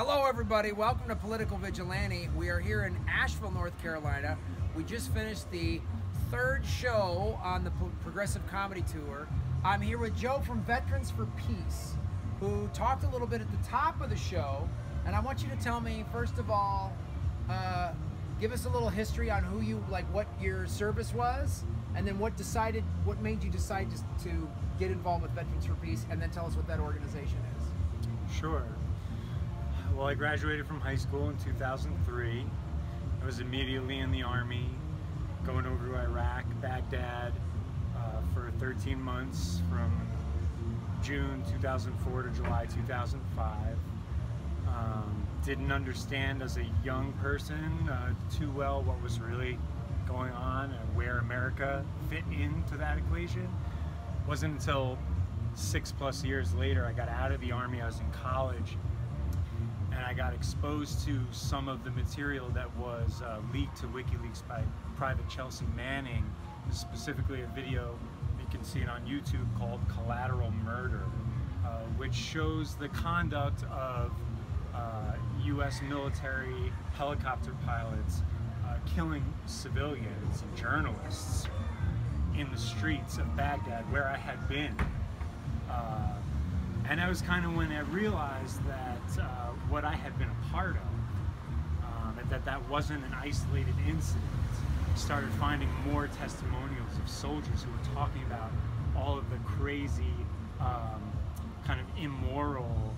Hello everybody, welcome to Political Vigilante. We are here in Asheville, North Carolina. We just finished the third show on the Progressive Comedy Tour. I'm here with Joe from Veterans for Peace, who talked a little bit at the top of the show. And I want you to tell me, first of all, give us a little history on who you, like what your service was, and then what made you decide to get involved with Veterans for Peace, and then tell us what that organization is. Sure. Well, I graduated from high school in 2003. I was immediately in the Army, going over to Iraq, Baghdad, for 13 months from June 2004 to July 2005. Didn't understand as a young person too well what was really going on and where America fit into that equation. It wasn't until 6+ years later I got out of the Army. I was in college, and I got exposed to some of the material that was leaked to WikiLeaks by Private Chelsea Manning, specifically a video, you can see it on YouTube, called Collateral Murder, which shows the conduct of US military helicopter pilots killing civilians and journalists in the streets of Baghdad, where I had been. And that was kind of when I realized that what I had been a part of, that wasn't an isolated incident. I started finding more testimonials of soldiers who were talking about all of the crazy, kind of immoral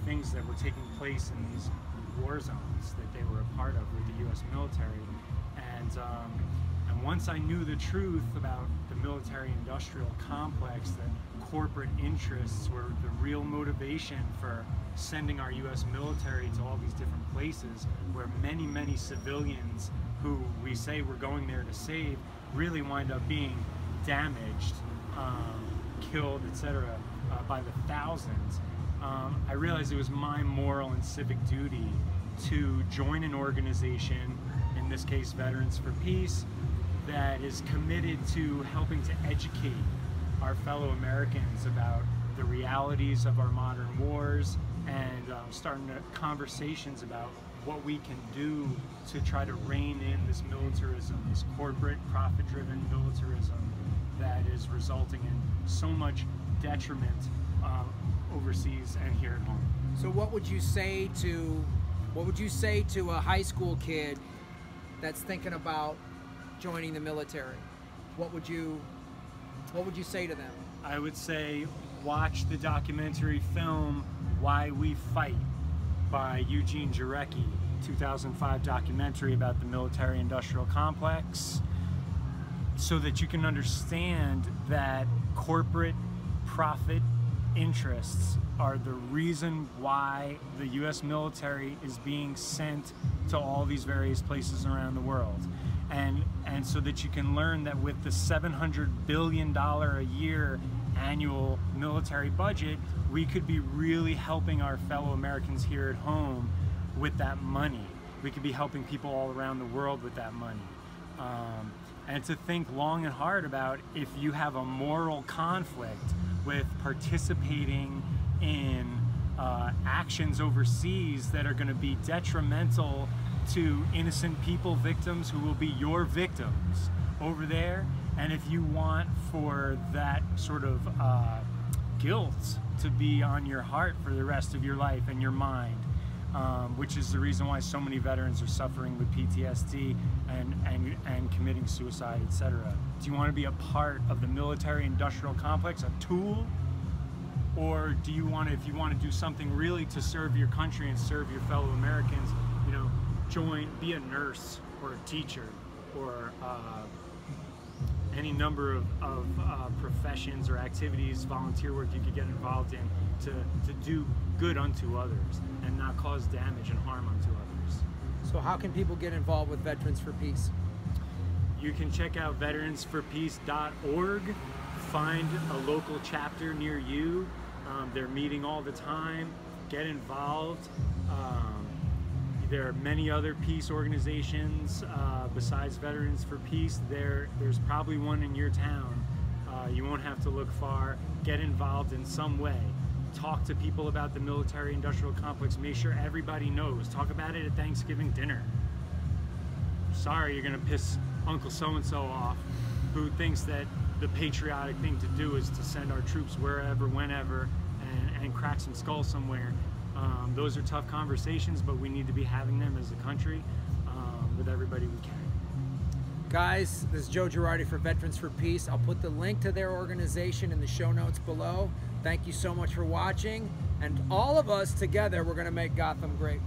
things that were taking place in these war zones that they were a part of with the US military. And once I knew the truth about the military-industrial complex, that corporate interests were the real motivation for sending our US military to all these different places where many, many civilians who we say we're going there to save really wind up being damaged, killed, etc., by the thousands. I realized it was my moral and civic duty to join an organization, in this case Veterans for Peace, that is committed to helping to educate our fellow Americans about the realities of our modern wars, and starting conversations about what we can do to try to rein in this militarism, this corporate, profit-driven militarism that is resulting in so much detriment overseas and here at home. So what would you say to a high school kid that's thinking about joining the military? What would you say to them? I would say watch the documentary film Why We Fight by Joe Girardi, 2005 documentary about the military-industrial complex, so that you can understand that corporate profit interests are the reason why the US military is being sent to all these various places around the world. And so that you can learn that with the $700 billion a year annual military budget, we could be really helping our fellow Americans here at home with that money. We could be helping people all around the world with that money. And to think long and hard about if you have a moral conflict with participating in actions overseas that are going to be detrimental to innocent people, victims who will be your victims over there, and if you want for that sort of guilt to be on your heart for the rest of your life and your mind, which is the reason why so many veterans are suffering with PTSD and committing suicide, etc. Do you want to be a part of the military-industrial complex, a tool? Or do you want to, if you want to do something really to serve your country and serve your fellow Americans, you know, be a nurse or a teacher or any number of professions or activities, volunteer work you could get involved in to do good unto others and not cause damage and harm unto others. So how can people get involved with Veterans for Peace? You can check out veteransforpeace.org, find a local chapter near you. They're meeting all the time. Get involved. There are many other peace organizations besides Veterans for Peace. There's probably one in your town. You won't have to look far. Get involved in some way. talk to people about the military-industrial complex. Make sure everybody knows. Talk about it at Thanksgiving dinner. Sorry, you're gonna piss Uncle so-and-so off, who thinks that the patriotic thing to do is to send our troops wherever, whenever, and crack some skulls somewhere. Those are tough conversations, but we need to be having them as a country with everybody we can. Guys, this is Joe Girardi for Veterans for Peace. I'll put the link to their organization in the show notes below. Thank you so much for watching, and all of us together, we're going to make Gotham great.